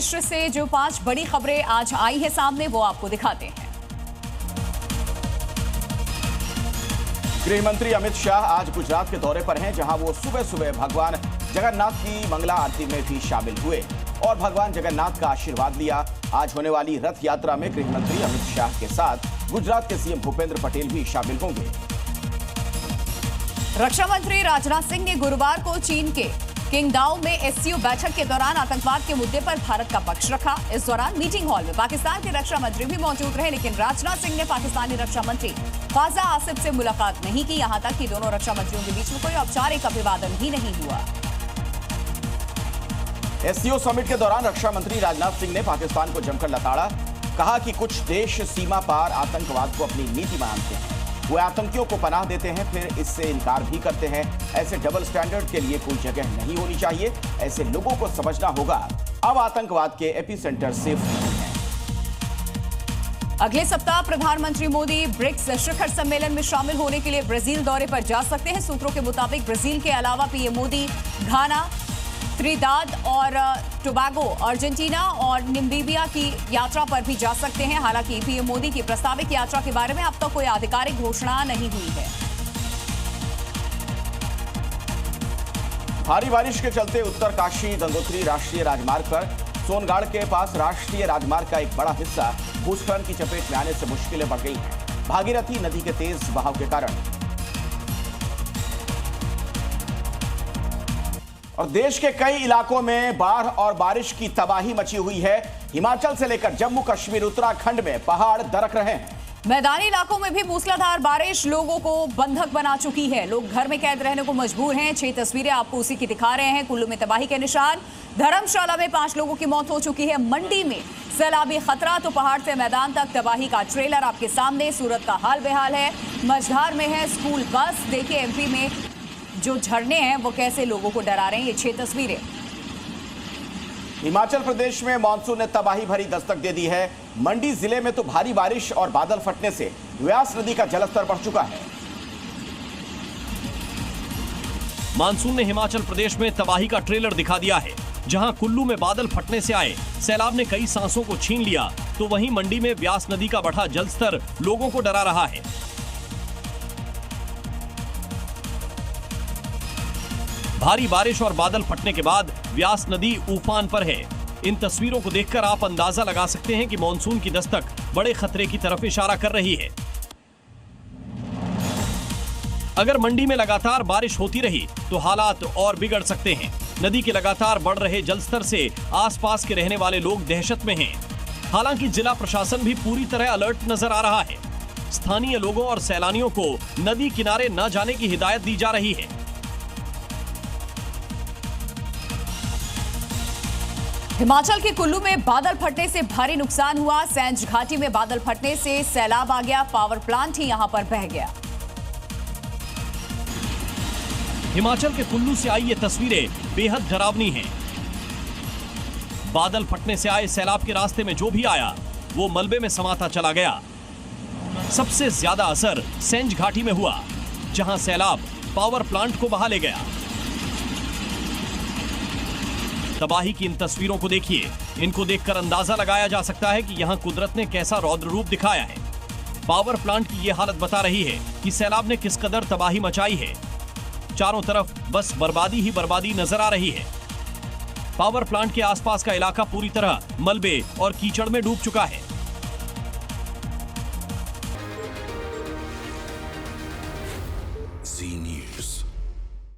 देश से जो 5 बड़ी खबरें आज आई है सामने, वो आपको दिखाते हैं। गृह मंत्री अमित शाह आज गुजरात के दौरे पर हैं, जहां वो सुबह सुबह भगवान जगन्नाथ की मंगला आरती में भी शामिल हुए और भगवान जगन्नाथ का आशीर्वाद लिया। आज होने वाली रथ यात्रा में गृह मंत्री अमित शाह के साथ गुजरात के सीएम भूपेंद्र पटेल भी शामिल होंगे। रक्षा मंत्री राजनाथ सिंह ने गुरुवार को चीन के किंगडाओ में एससीओ बैठक के दौरान आतंकवाद के मुद्दे पर भारत का पक्ष रखा। इस दौरान मीटिंग हॉल में पाकिस्तान के रक्षा मंत्री भी मौजूद रहे, लेकिन राजनाथ सिंह ने पाकिस्तानी रक्षा मंत्री ख्वाजा आसिफ से मुलाकात नहीं की। यहां तक कि दोनों रक्षा मंत्रियों के बीच में कोई औपचारिक अभिवादन भी नहीं हुआ। एससीओ समिट के दौरान रक्षा मंत्री राजनाथ सिंह ने पाकिस्तान को जमकर लताड़ा। कहा कि कुछ देश सीमा पार आतंकवाद को अपनी नीति मानते हैं, वो आतंकियों को पनाह देते हैं, फिर इससे इनकार भी करते हैं। ऐसे डबल स्टैंडर्ड के लिए कोई जगह नहीं होनी चाहिए। ऐसे लोगों को समझना होगा अब आतंकवाद के एपिसेंटर सिर्फ नहीं है। अगले सप्ताह प्रधानमंत्री मोदी ब्रिक्स शिखर सम्मेलन में शामिल होने के लिए ब्राजील दौरे पर जा सकते हैं। सूत्रों के मुताबिक ब्राजील के अलावा पीएम मोदी घाना, त्रिनिदाद और टोबैगो, अर्जेंटीना और नामीबिया की यात्रा पर भी जा सकते हैं। हालांकि पीएम मोदी की प्रस्तावित यात्रा के बारे में अब तक कोई आधिकारिक घोषणा नहीं हुई है। भारी बारिश के चलते उत्तरकाशी गंगोत्री राष्ट्रीय राजमार्ग पर सोनगाड़ के पास राष्ट्रीय राजमार्ग का एक बड़ा हिस्सा भूस्खलन की चपेट में आने से मुश्किलें बढ़ गई हैं। भागीरथी नदी के तेज बहाव के कारण और देश के कई इलाकों में बाढ़ और बारिश की तबाही मची हुई है। हिमाचल से लेकर जम्मू कश्मीर, उत्तराखंड में पहाड़ दरक रहे हैं। मैदानी इलाकों में भी मूसलाधार बारिश लोगों को बंधक बना चुकी है। लोग घर में कैद रहने को मजबूर हैं। 6 तस्वीरें आपको उसी की दिखा रहे हैं। कुल्लू में तबाही के निशान, धर्मशाला में 5 लोगों की मौत हो चुकी है। मंडी में सैलाबी खतरा, तो पहाड़ से मैदान तक तबाही का ट्रेलर आपके सामने। सूरत का हाल बेहाल है। मझधार में है स्कूल बस। देखिए एमपी में जो झरने हैं वो कैसे लोगों को डरा रहे हैं। ये 6 तस्वीरें। हिमाचल प्रदेश में मानसून ने तबाही भरी दस्तक दे दी है। मंडी जिले में तो भारी बारिश और बादल फटने से व्यास नदी का जलस्तर बढ़ चुका है। मानसून ने हिमाचल प्रदेश में तबाही का ट्रेलर दिखा दिया है। जहां कुल्लू में बादल फटने से आए सैलाब ने कई सांसों को छीन लिया, तो वहीं मंडी में व्यास नदी का बढ़ा जलस्तर लोगों को डरा रहा है। भारी बारिश और बादल फटने के बाद व्यास नदी उफान पर है। इन तस्वीरों को देखकर आप अंदाजा लगा सकते हैं कि मॉनसून की दस्तक बड़े खतरे की तरफ इशारा कर रही है। अगर मंडी में लगातार बारिश होती रही तो हालात और बिगड़ सकते हैं। नदी के लगातार बढ़ रहे जलस्तर से आसपास के रहने वाले लोग दहशत में हैं। हालांकि जिला प्रशासन भी पूरी तरह अलर्ट नजर आ रहा है। स्थानीय लोगों और सैलानियों को नदी किनारे न जाने की हिदायत दी जा रही है। हिमाचल के कुल्लू में बादल फटने से भारी नुकसान हुआ। सैंज घाटी में बादल फटने से सैलाब आ गया। पावर प्लांट ही यहां पर बह गया। हिमाचल के कुल्लू से आई ये तस्वीरें बेहद डरावनी हैं। बादल फटने से आए सैलाब के रास्ते में जो भी आया वो मलबे में समाता चला गया। सबसे ज्यादा असर सैंज घाटी में हुआ, जहां सैलाब पावर प्लांट को बहा ले गया। तबाही की इन तस्वीरों को देखिए। इनको देखकर अंदाजा लगाया जा सकता है कि यहां कुदरत ने कैसा रौद्र रूप दिखाया है। पावर प्लांट की यह हालत बता रही है कि सैलाब ने किस कदर तबाही मचाई है। चारों तरफ बस बर्बादी ही बर्बादी नजर आ रही है। पावर प्लांट के आसपास का इलाका पूरी तरह मलबे और कीचड़ में डूब चुका है। Zee News.